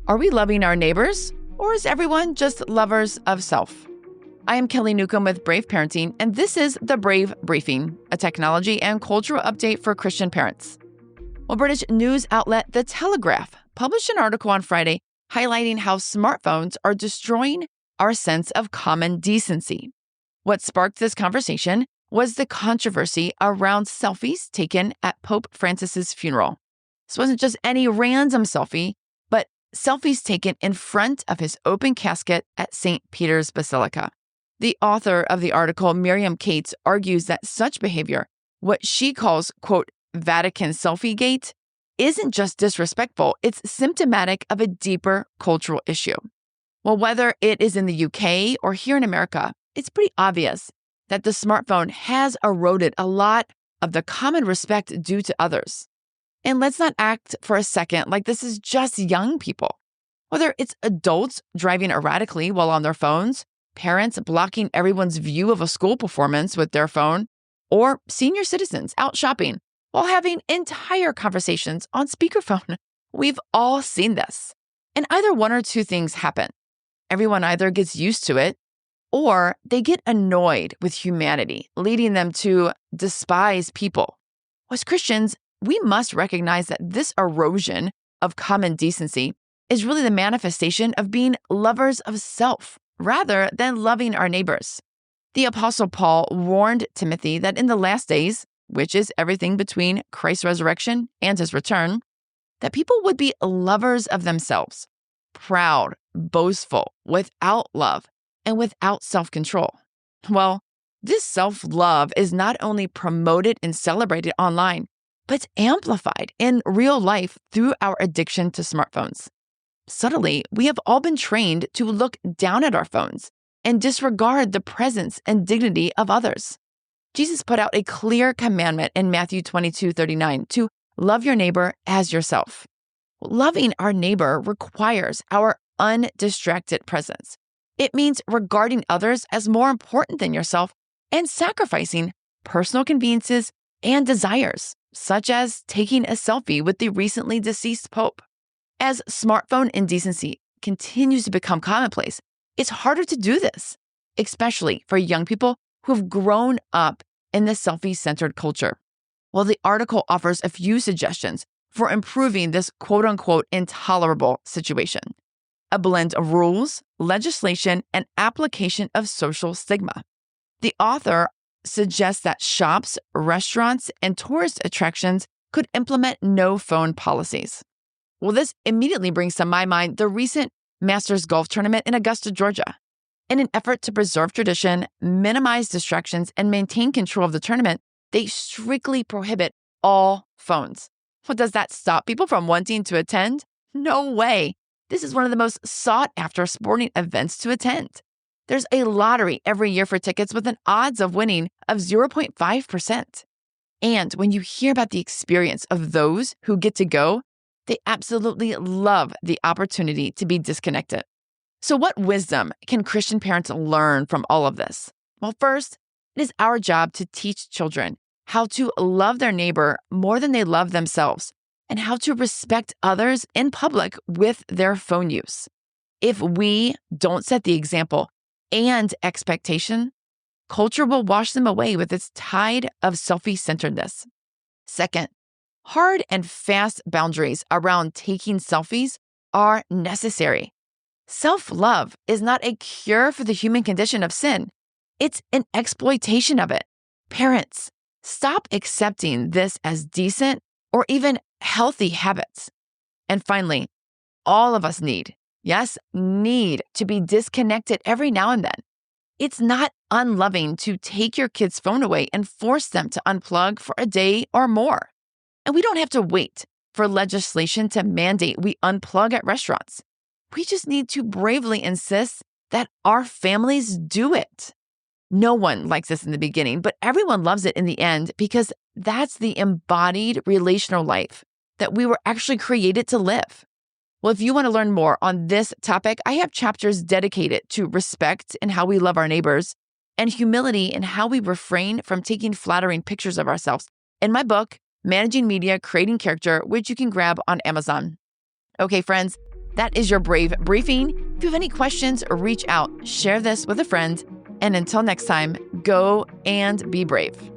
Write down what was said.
Are we loving our neighbors, or is everyone just lovers of self? I am Kelly Newcomb with Brave Parenting, and this is the Brave Briefing, a technology and cultural update for Christian parents. Well, British news outlet The Telegraph published an article on Friday highlighting how smartphones are destroying our sense of common decency. What sparked this conversation was the controversy around selfies taken at Pope Francis's funeral. This wasn't just any random selfie, but selfies taken in front of his open casket at St. Peter's Basilica. The author of the article, Miriam Cates, argues that such behavior, what she calls, quote, Vatican selfie gate, isn't just disrespectful, it's symptomatic of a deeper cultural issue. Well, whether it is in the UK or here in America, it's pretty obvious that the smartphone has eroded a lot of the common respect due to others. And let's not act for a second like this is just young people. Whether it's adults driving erratically while on their phones, parents blocking everyone's view of a school performance with their phone, or senior citizens out shopping while having entire conversations on speakerphone, we've all seen this. And either one or two things happen. Everyone either gets used to it, or they get annoyed with humanity, leading them to despise people. As Christians, we must recognize that this erosion of common decency is really the manifestation of being lovers of self rather than loving our neighbors. The Apostle Paul warned Timothy that in the last days, which is everything between Christ's resurrection and his return, that people would be lovers of themselves, proud, boastful, without love, and without self-control. Well, this self-love is not only promoted and celebrated online, but it's amplified in real life through our addiction to smartphones. Subtly, we have all been trained to look down at our phones and disregard the presence and dignity of others. Jesus put out a clear commandment in Matthew 22:39 to love your neighbor as yourself. Loving our neighbor requires our undistracted presence. It means regarding others as more important than yourself and sacrificing personal conveniences and desires, such as taking a selfie with the recently deceased Pope. As smartphone indecency continues to become commonplace, it's harder to do this, especially for young people who have grown up in the selfie-centered culture. Well, the article offers a few suggestions for improving this quote-unquote intolerable situation. A blend of rules, legislation, and application of social stigma. The author suggests that shops, restaurants, and tourist attractions could implement no-phone policies. Well, this immediately brings to my mind the recent Masters Golf Tournament in Augusta, Georgia. In an effort to preserve tradition, minimize distractions, and maintain control of the tournament, they strictly prohibit all phones. Well, does that stop people from wanting to attend? No way. This is one of the most sought-after sporting events to attend. There's a lottery every year for tickets with an odds of winning of 0.5%. And when you hear about the experience of those who get to go, they absolutely love the opportunity to be disconnected. So what wisdom can Christian parents learn from all of this? Well, first, it is our job to teach children how to love their neighbor more than they love themselves, and how to respect others in public with their phone use. If we don't set the example and expectation, culture will wash them away with its tide of selfie-centeredness. Second, hard and fast boundaries around taking selfies are necessary. Self-love is not a cure for the human condition of sin. It's an exploitation of it. Parents, stop accepting this as decent or even healthy habits. And finally, all of us need to be disconnected every now and then. It's not unloving to take your kid's phone away and force them to unplug for a day or more. And we don't have to wait for legislation to mandate we unplug at restaurants. We just need to bravely insist that our families do it. No one likes this in the beginning, but everyone loves it in the end because that's the embodied relational life that we were actually created to live. Well, if you want to learn more on this topic, I have chapters dedicated to respect in how we love our neighbors and humility in how we refrain from taking flattering pictures of ourselves in my book, Managing Media, Creating Character, which you can grab on Amazon. Okay, friends, That is your Brave Briefing. If you have any questions, reach out, share this with a friend. And until next time, go and be brave.